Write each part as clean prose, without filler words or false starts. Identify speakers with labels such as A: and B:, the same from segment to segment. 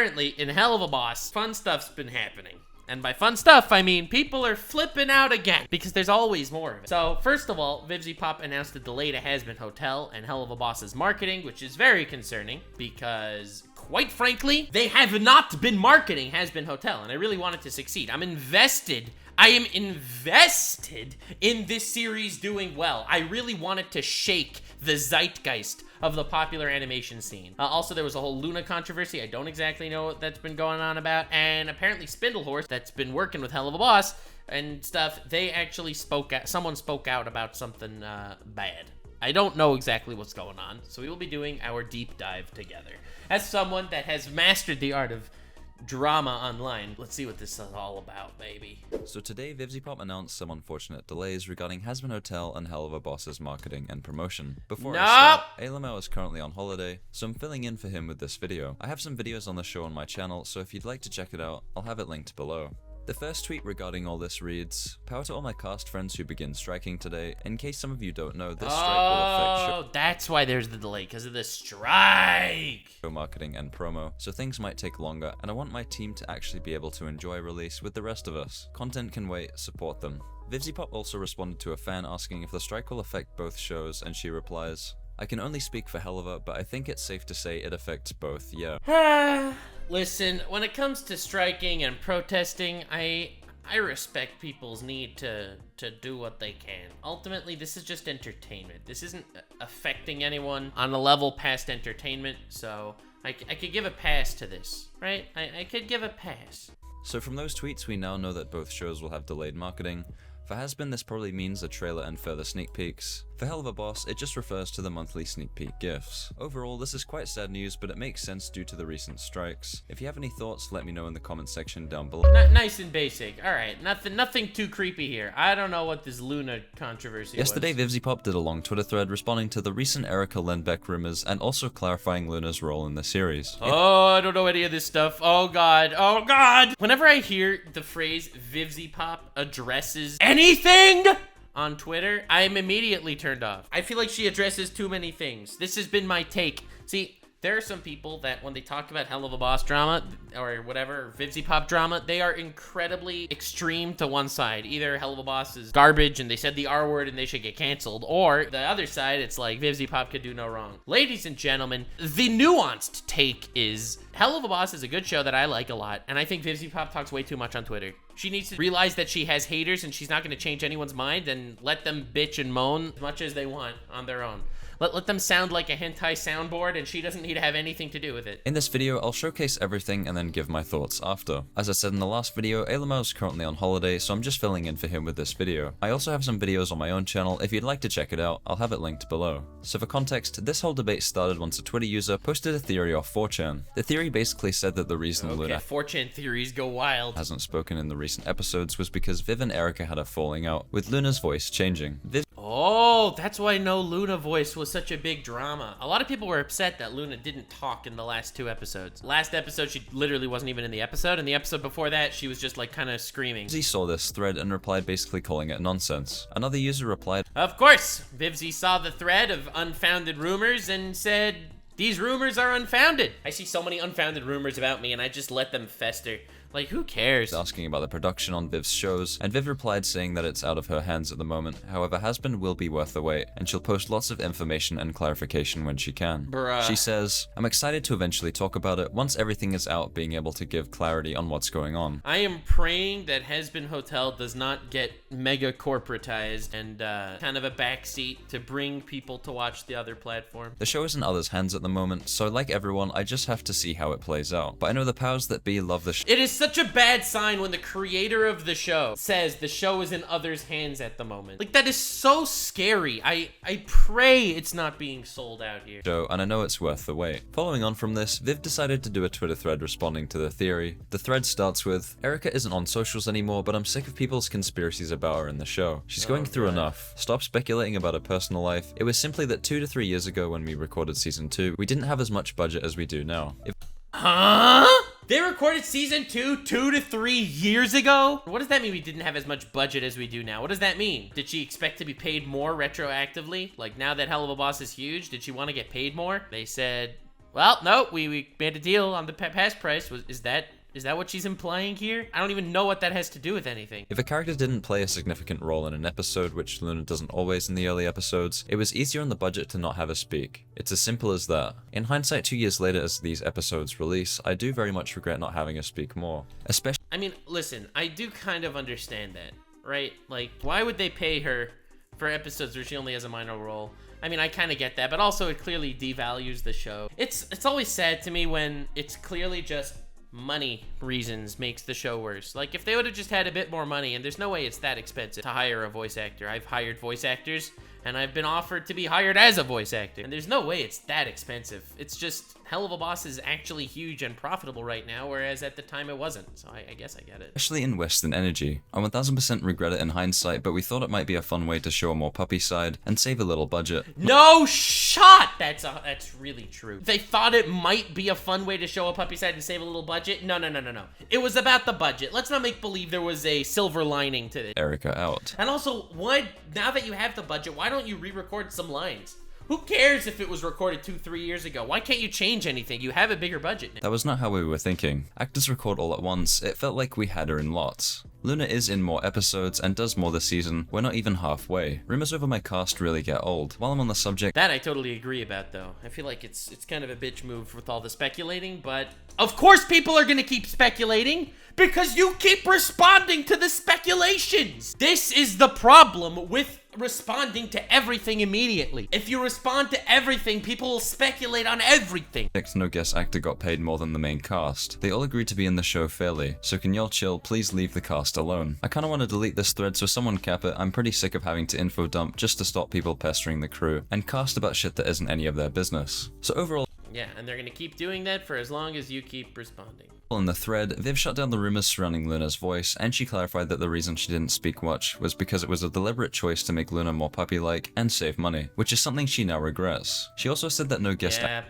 A: apparently in Helluva Boss, fun stuff's been happening. And by fun stuff, I mean people are flipping out again, because there's always more of it. So, first of all, vivziepop announced a delay to Hazbin Hotel and Helluva Boss's marketing, which is very concerning, because, quite frankly, they have not been marketing Hazbin Hotel, and I really want it to succeed. I am invested in this series doing well. I really want it to shake the zeitgeist of the popular animation scene. Also, there was a whole Loona controversy. I don't exactly know what that's been going on about. And apparently Spindlehorse, that's been working with Helluva Boss and stuff, they actually someone spoke out about something bad. I don't know exactly what's going on, so we will be doing our deep dive together. As someone that has mastered the art of drama online, let's see what this is all about, baby.
B: So today, vivziepop announced some unfortunate delays regarding Hazbin Hotel and Helluva Boss's marketing and promotion. Before I start, Enma is currently on holiday, so I'm filling in for him with this video. I have some videos on the show on my channel, so if you'd like to check it out, I'll have it linked below. The first tweet regarding all this reads, "Power to all my cast friends who begin striking today. In case some of you don't know, this strike will affect show
A: that's why there's the delay, because of the strike.
B: Marketing and promo, so things might take longer, and I want my team to actually be able to enjoy release with the rest of us. Content can wait, support them." vivziepop also responded to a fan asking if the strike will affect both shows, and she replies, "I can only speak for Helluva, but I think it's safe to say it affects both, yeah."
A: Listen, when it comes to striking and protesting, I respect people's need to do what they can. Ultimately, this is just entertainment. This isn't affecting anyone on a level past entertainment, so I could give a pass to this, right? I could give a pass.
B: So from those tweets, we now know that both shows will have delayed marketing. For Hazbin, this probably means a trailer and further sneak peeks. For Helluva Boss, it just refers to the monthly sneak peek gifs. Overall, this is quite sad news, but it makes sense due to the recent strikes. If you have any thoughts, let me know in the comment section down below.
A: Nice and basic. Alright, nothing too creepy here. I don't know what this Loona controversy was.
B: Yesterday, vivziepop did a long Twitter thread responding to the recent Erika Lindbeck rumors and also clarifying Loona's role in the series.
A: Oh, I don't know any of this stuff. Oh god. Oh god! Whenever I hear the phrase vivziepop addresses anything on Twitter, I'm immediately turned off. I feel like she addresses too many things. This has been my take. See, there are some people that when they talk about Helluva Boss drama or whatever, vivziepop drama, they are incredibly extreme to one side. Either Helluva Boss is garbage and they said the R word and they should get canceled, or the other side, it's like vivziepop could do no wrong. Ladies and gentlemen, the nuanced take is Helluva Boss is a good show that I like a lot, and I think vivziepop talks way too much on Twitter. She needs to realize that she has haters and she's not going to change anyone's mind, and let them bitch and moan as much as they want on their own. Let them sound like a hentai soundboard, and she doesn't need to have anything to do with it.
B: In this video, I'll showcase everything and then give my thoughts after. As I said in the last video, Enma is currently on holiday, so I'm just filling in for him with this video. I also have some videos on my own channel. If you'd like to check it out, I'll have it linked below. So for context, this whole debate started once a Twitter user posted a theory off 4chan. The theory basically said that the reason Loona
A: 4chan theories go wild
B: hasn't spoken in the recent episodes was because Viv and Erika had a falling out, with Loona's voice changing.
A: Oh, that's why no Loona voice was such a big drama. A lot of people were upset that Loona didn't talk in the last 2 episodes. Last episode, she literally wasn't even in the episode, and the episode before that, she was just like kind of screaming.
B: Vivzi saw this thread and replied basically calling it nonsense. Another user replied,
A: "Of course, Vivzi saw the thread of unfounded rumors and said, these rumors are unfounded. I see so many unfounded rumors about me and I just let them fester. Like, who cares?"
B: Asking about the production on Viv's shows, and Viv replied saying that it's out of her hands at the moment. However, Hazbin will be worth the wait, and she'll post lots of information and clarification when she can.
A: Bruh.
B: She says, "I'm excited to eventually talk about it once everything is out, being able to give clarity on what's going on.
A: I am praying that Hazbin Hotel does not get mega corporatized and kind of a backseat to bring people to watch the other platform."
B: The show is in others' hands at the moment, so like everyone, I just have to see how it plays out. But I know the powers that be love the show.
A: It is such a bad sign when the creator of the show says the show is in others' hands at the moment. Like, that is so scary. I pray it's not being sold out here.
B: And I know it's worth the wait. Following on from this, Viv decided to do a Twitter thread responding to the theory. The thread starts with, "Erika isn't on socials anymore, but I'm sick of people's conspiracies about her in the show. She's going through enough. Stop speculating about her personal life. It was simply that 2 to 3 years ago when we recorded season 2, we didn't have as much budget as we do now."
A: Huh? They recorded season 2 2 to 3 years ago? What does that mean we didn't have as much budget as we do now? What does that mean? Did she expect to be paid more retroactively? Like, now that Helluva Boss is huge, did she want to get paid more? They said Well, no, we made a deal on the pass price. Is that what she's implying here? I don't even know what that has to do with anything.
B: If a character didn't play a significant role in an episode, which Loona doesn't always in the early episodes, it was easier on the budget to not have her speak. It's as simple as that. In hindsight, 2 years later as these episodes release, I do very much regret not having her speak more. Especially—
A: I mean, listen, I do kind of understand that, right? Like, why would they pay her for episodes where she only has a minor role? I mean, I kind of get that, but also it clearly devalues the show. It's always sad to me when it's clearly just money reasons makes the show worse. Like, if they would have just had a bit more money, and there's no way it's that expensive to hire a voice actor. I've hired voice actors, and I've been offered to be hired as a voice actor, and there's no way it's that expensive. It's just Helluva Boss is actually huge and profitable right now, whereas at the time it wasn't, so I guess I get it.
B: Especially in Western Energy. I 1000% regret it in hindsight, but we thought it might be a fun way to show a more puppy side and save a little budget.
A: No shot! That's really true. They thought it might be a fun way to show a puppy side and save a little budget? No. It was about the budget. Let's not make believe there was a silver lining to it.
B: Erica out.
A: And also, now that you have the budget, why don't you re-record some lines? Who cares if it was recorded 2-3 years ago? Why can't you change anything? You have a bigger budget now.
B: That was not how we were thinking. Actors record all at once. It felt like we had her in lots. Loona is in more episodes and does more this season. We're not even halfway. Rumors over my cast really get old. While I'm on the subject—
A: that I totally agree about, though. I feel like it's kind of a bitch move with all the speculating, but of course people are gonna keep speculating because you keep responding to the speculations. This is the problem with responding to everything immediately. If you respond to everything, people will speculate on everything.
B: No guest actor got paid more than the main cast. They all agreed to be in the show fairly, so can y'all chill, please leave the cast alone. I kinda wanna delete this thread so someone cap it. I'm pretty sick of having to info dump just to stop people pestering the crew, and cast about shit that isn't any of their business. So overall—
A: yeah, and they're gonna keep doing that for as long as you keep responding.
B: in the thread, Viv shut down the rumors surrounding Loona's voice, and she clarified that the reason she didn't speak much was because it was a deliberate choice to make Loona more puppy-like and save money, which is something she now regrets. She also said that no guest—
A: yeah,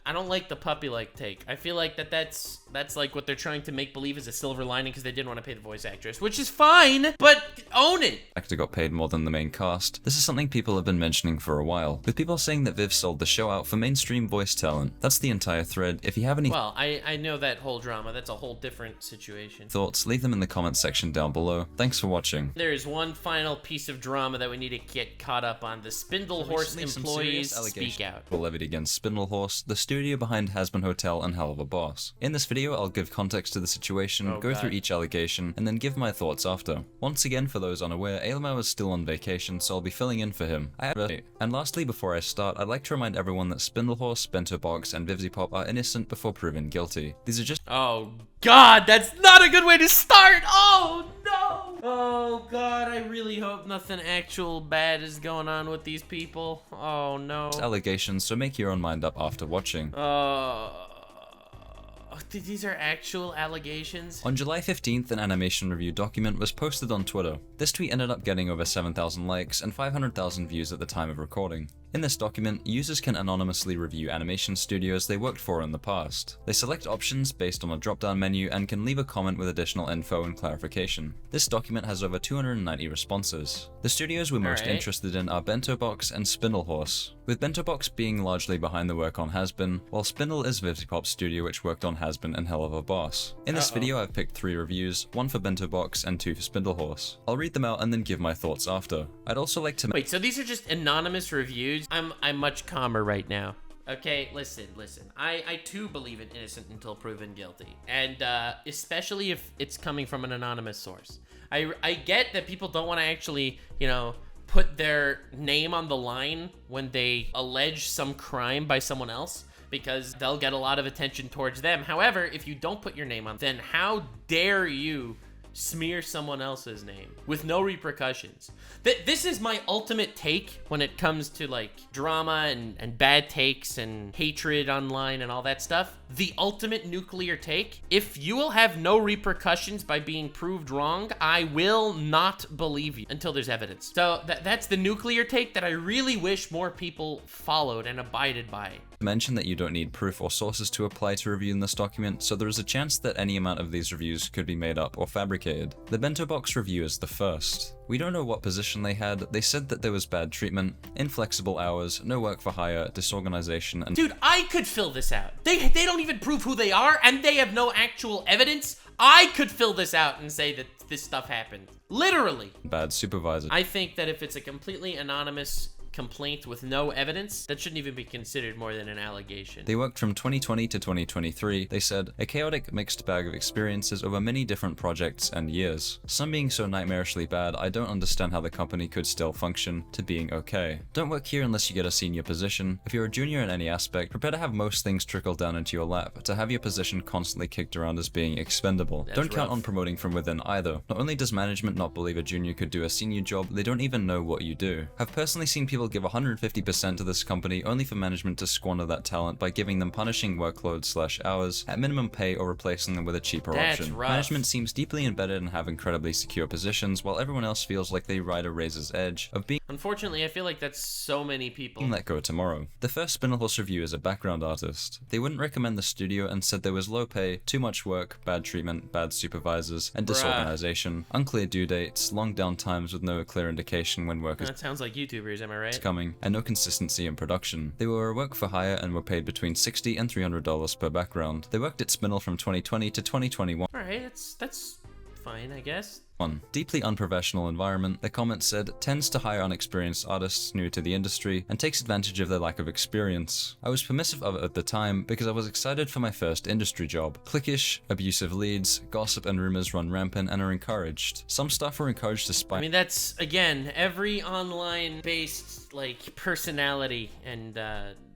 A: I don't like the puppy-like take. I feel like that's like what they're trying to make believe is a silver lining because they didn't want to pay the voice actress, which is fine, but own it.
B: Actor got paid more than the main cast. This is something people have been mentioning for a while, with people saying that Viv sold the show out for mainstream voice talent. That's the entire thread. If you have any—
A: well, I know that whole drama. That's a whole different situation.
B: Thoughts, leave them in the comments section down below. Thanks for watching.
A: There is one final piece of drama that we need to get caught up on. The Spindlehorse employees speak out.
B: Were levied against Spindlehorse, the studio behind Hazbin Hotel and Helluva Boss. In this video, I'll give context to the situation, go through each allegation, and then give my thoughts after. Once again, for those unaware, Enma is still on vacation, so I'll be filling in for him. And lastly, before I start, I'd like to remind everyone that Spindlehorse, Bento Box, and vivziepop are innocent before proven guilty. These are just—
A: oh God, that's not a good way to start! Oh no! Oh God, I really hope nothing actual bad is going on with these people. Oh no.
B: allegations, so make your own mind up after watching.
A: These are actual allegations?
B: On July 15th, an animation review document was posted on Twitter. This tweet ended up getting over 7,000 likes and 500,000 views at the time of recording. In this document, users can anonymously review animation studios they worked for in the past. They select options based on a drop-down menu and can leave a comment with additional info and clarification. This document has over 290 responses. The studios we're most interested in are Bento Box and Spindlehorse, with Bento Box being largely behind the work on Hazbin, while Spindle is vivziepop's studio which worked on Hazbin and Helluva Boss. In this video, I've picked 3 reviews, 1 for Bento Box and 2 for Spindlehorse. I'll read them out and then give my thoughts after. I'd also like to—
A: wait, so these are just anonymous reviews? I'm much calmer right now. Okay, listen. I too believe in innocent until proven guilty. And especially if it's coming from an anonymous source. I get that people don't want to actually, you know, put their name on the line when they allege some crime by someone else, because they'll get a lot of attention towards them. However, if you don't put your name on, then how dare you smear someone else's name with no repercussions? This is my ultimate take when it comes to like drama and bad takes and hatred online and all that stuff. The ultimate nuclear take: if you will have no repercussions by being proved wrong, I will not believe you until there's evidence. So that's the nuclear take that I really wish more people followed and abided by.
B: Mention that you don't need proof or sources to apply to review in this document, so there is a chance that any amount of these reviews could be made up or fabricated. The Bento Box review is the first. We don't know what position they had. They said that there was bad treatment, inflexible hours, no work for hire, disorganization, and—
A: Dude, I could fill this out. They don't even prove who they are, and they have no actual evidence. I could fill this out and say that this stuff happened. Literally.
B: bad supervisor.
A: I think that if it's a completely anonymous complaint with no evidence, that shouldn't even be considered more than an allegation.
B: They worked from 2020 to 2023, they said, a chaotic mixed bag of experiences over many different projects and years. Some being so nightmarishly bad, I don't understand how the company could still function, to being okay. Don't work here unless you get a senior position. If you're a junior in any aspect, prepare to have most things trickle down into your lap, to have your position constantly kicked around as being expendable.
A: That's
B: don't count
A: rough.
B: on promoting from within either. Not only does management not believe a junior could do a senior job, they don't even know what you do. I've personally seen people give 150% to this company only for management to squander that talent by giving them punishing workload/hours at minimum pay or replacing them with a cheaper
A: That's
B: option.
A: rough.
B: Management seems deeply embedded and have incredibly secure positions, while everyone else feels like they ride a razor's edge of being
A: Unfortunately, I feel like that's so many people.
B: let go tomorrow. The first Spindlehorse review is a background artist. They wouldn't recommend the studio and said there was low pay, too much work, bad treatment, bad supervisors, and disorganization, unclear due dates, long downtimes with no clear indication when work is
A: That sounds like YouTubers, am I right?
B: coming, and no consistency in production. They were a work for hire and were paid between $60 and $300 per background. They worked at Spindle from 2020 to 2021.
A: Alright, that's fine, I guess.
B: Deeply unprofessional environment, the comment said, tends to hire unexperienced artists new to the industry and takes advantage of their lack of experience. I was permissive of it at the time because I was excited for my first industry job. Cliquish, abusive leads, gossip and rumors run rampant and are encouraged. Some staff were encouraged to spy.
A: I mean, that's, again, every online-based, like, personality, and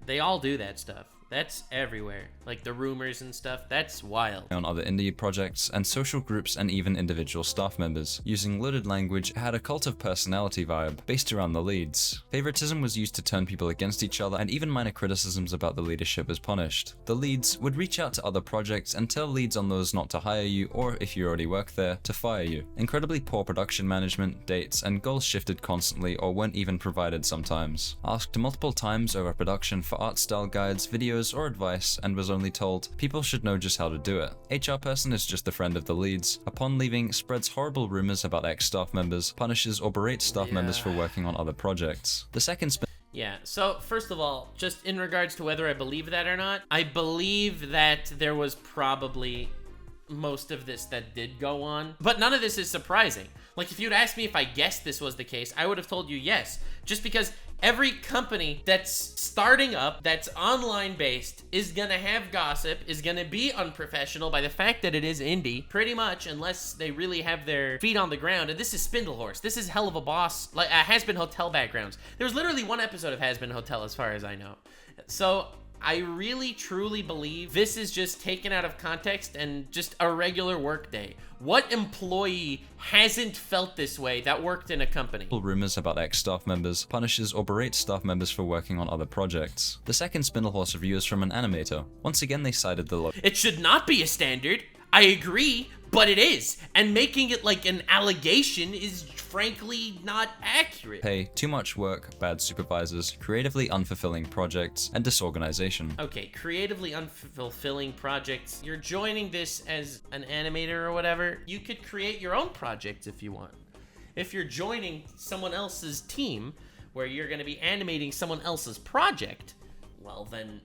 A: they all do that stuff. That's everywhere. Like the rumors and stuff, that's wild.
B: On other indie projects and social groups and even individual staff members. Using loaded language had a cult of personality vibe based around the leads. Favoritism was used to turn people against each other, and even minor criticisms about the leadership was punished. The leads would reach out to other projects and tell leads on those not to hire you, or if you already work there, to fire you. Incredibly poor production management, dates, and goals shifted constantly or weren't even provided sometimes. Asked multiple times over production for art style guides, videos, or advice, and was only told, people should know just how to do it. HR person is just a friend of the leads. Upon leaving, spreads horrible rumors about ex-staff members, punishes or berates staff members for working on other projects. The second
A: Yeah, so first of all, just in regards to whether I believe that or not, I believe that there was probably most of this that did go on, but none of this is surprising. Like, if you'd asked me if I guessed this was the case, I would have told you yes, just because every company that's starting up, that's online based, is gonna have gossip, is gonna be unprofessional by the fact that it is indie, pretty much, unless they really have their feet on the ground. And this is Spindlehorse. This is Hell of a Boss, like Hazbin Hotel backgrounds. There was literally one episode of Hazbin Hotel as far as I know. So I really truly believe this is just taken out of context and just a regular work day. What employee hasn't felt this way that worked in a company?
B: Rumors about ex-staff members, punishes or berates staff members for working on other projects. The second Spindlehorse review is from an animator. Once again, they cited the
A: It should not be a standard. I agree, but it is. And making it like an allegation is frankly not accurate.
B: pay, too much work, bad supervisors, creatively unfulfilling projects, and disorganization.
A: Okay, creatively unfulfilling projects. You're joining this as an animator or whatever. You could create your own projects if you want. If you're joining someone else's team where you're going to be animating someone else's project, well then,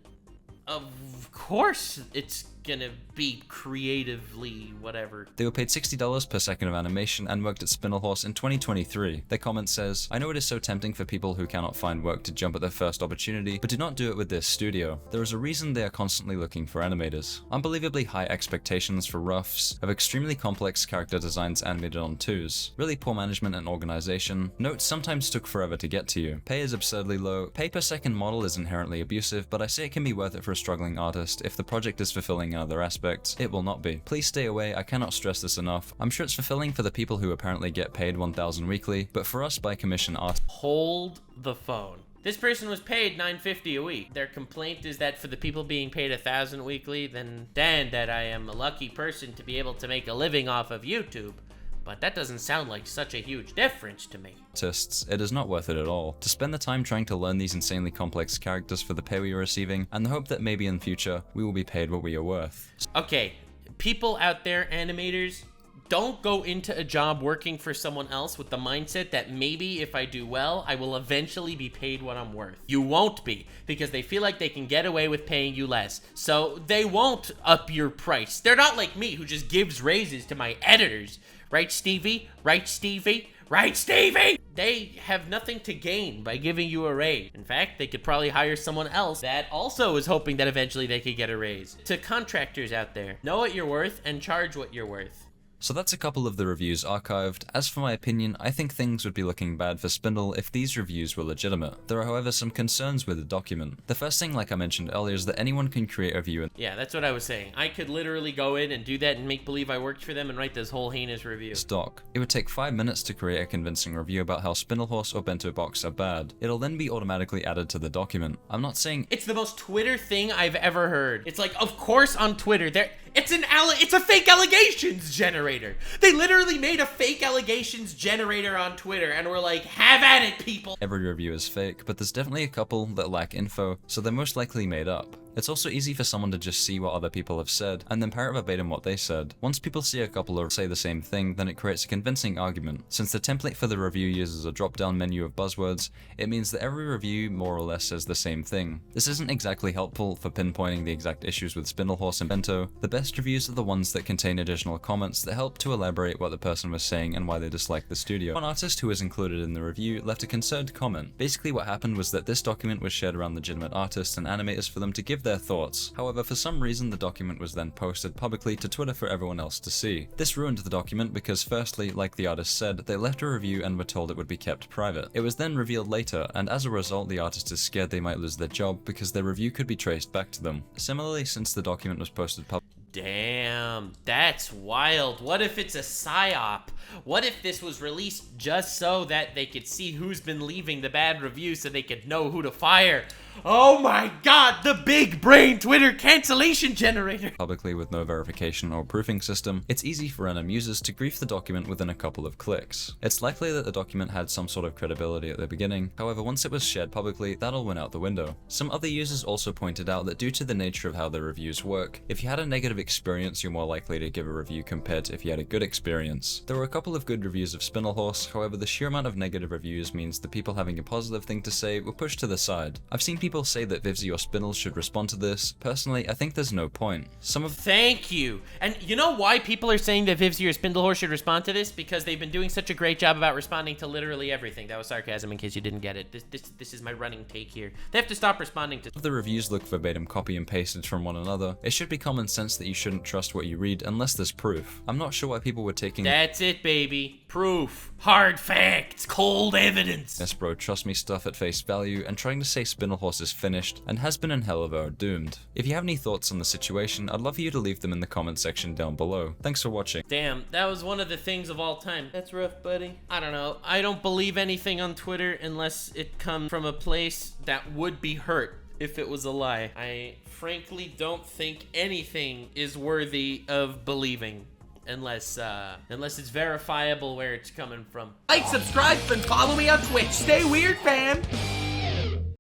A: of course it's gonna be creatively whatever.
B: They were paid $60 per second of animation and worked at Spindlehorse in 2023. Their comment says, I know it is so tempting for people who cannot find work to jump at their first opportunity, but do not do it with this studio. There is a reason they are constantly looking for animators. Unbelievably high expectations for roughs, of extremely complex character designs animated on 2s, really poor management and organization. Notes sometimes took forever to get to you. Pay is absurdly low. Pay per second model is inherently abusive, but I say it can be worth it for a struggling artist. If the project is fulfilling in other aspects, it will not be. Please stay away, I cannot stress this enough. I'm sure it's fulfilling for the people who apparently get paid $1,000 weekly, but for us by commission art.
A: Hold the phone. This person was paid $9.50 a week. Their complaint is that for the people being paid $1,000 weekly, then that I am a lucky person to be able to make a living off of YouTube. But that doesn't sound like such a huge difference to me.
B: Artists, it is not worth it at all. To spend the time trying to learn these insanely complex characters for the pay we are receiving, and the hope that maybe in future, we will be paid what we are worth.
A: Okay, people out there, animators, Don't go into a job working for someone else with the mindset that maybe if I do well, I will eventually be paid what I'm worth. You won't be, because they feel like they can get away with paying you less. So they won't up your price. They're not like me, who just gives raises to my editors. Right, Stevie? Right, Stevie? Right, Stevie? They have nothing to gain by giving you a raise. In fact, they could probably hire someone else that also is hoping that eventually they could get a raise. To contractors out there, know what you're worth and charge what you're worth.
B: So that's a couple of the reviews archived. As for my opinion, I think things would be looking bad for Spindle if these reviews were legitimate. There are however some concerns with the document. The first thing, like I mentioned earlier, is that anyone can create a review and
A: yeah, that's what I was saying. I could literally go in and do that and make believe I worked for them and write this whole heinous review.
B: Stock. It would take 5 minutes to create a convincing review about how Spindlehorse or Bento Box are bad. It'll then be automatically added to the document. I'm not saying
A: it's the most Twitter thing I've ever heard. It's like, of course on Twitter, it's a fake allegations generator. They literally made a fake allegations generator on Twitter and were like, have at it, people.
B: Every review is fake, but there's definitely a couple that lack info, so they're most likely made up. It's also easy for someone to just see what other people have said, and then parrot verbatim what they said. Once people see a couple or say the same thing, then it creates a convincing argument. Since the template for the review uses a drop-down menu of buzzwords, it means that every review more or less says the same thing. This isn't exactly helpful for pinpointing the exact issues with Spindlehorse and Bento. The best reviews are the ones that contain additional comments that help to elaborate what the person was saying and why they disliked the studio. One artist who was included in the review left a concerned comment. Basically what happened was that this document was shared around legitimate artists and animators for them to give their thoughts. However, for some reason the document was then posted publicly to Twitter for everyone else to see. This ruined the document because firstly, like the artist said, they left a review and were told it would be kept private. It was then revealed later, and as a result the artist is scared they might lose their job because their review could be traced back to them. Similarly, since the document was posted publicly.
A: Damn, that's wild. What if it's a psyop? What if this was released just so that they could see who's been leaving the bad reviews so they could know who to fire? Oh my god, the big brain Twitter cancellation generator!
B: Publicly with no verification or proofing system, it's easy for random users to grief the document within a couple of clicks. It's likely that the document had some sort of credibility at the beginning, however once it was shared publicly, that all went out the window. Some other users also pointed out that due to the nature of how the reviews work, if you had a negative experience you're more likely to give a review compared to if you had a good experience. There were a couple of good reviews of Spindlehorse, however the sheer amount of negative reviews means the people having a positive thing to say were pushed to the side. I've seen people say that Vivzi or Spindle should respond to this. Personally, I think there's no point.
A: Thank you. And you know why people are saying that Vivzi or Spindlehorse should respond to this? Because they've been doing such a great job about responding to literally everything. That was sarcasm in case you didn't get it. This is my running take here. They have to stop responding to
B: the reviews look verbatim copy and pasted from one another. It should be common sense that you shouldn't trust what you read unless there's proof. I'm not sure why people were taking
A: that's it, baby. Proof. Hard facts. Cold evidence.
B: Yes, bro, trust me stuff at face value and trying to say Spindlehorse is finished and Hazbin and helluva are doomed. If you have any thoughts on the situation, I'd love for you to leave them in the comment section down below. Thanks for watching.
A: Damn, that was one of the things of all time. That's rough, buddy. I don't know. I don't believe anything on Twitter unless it comes from a place that would be hurt if it was a lie. I frankly don't think anything is worthy of believing. Unless it's verifiable where it's coming from.
C: Like, subscribe, and follow me on Twitch. Stay weird, fam!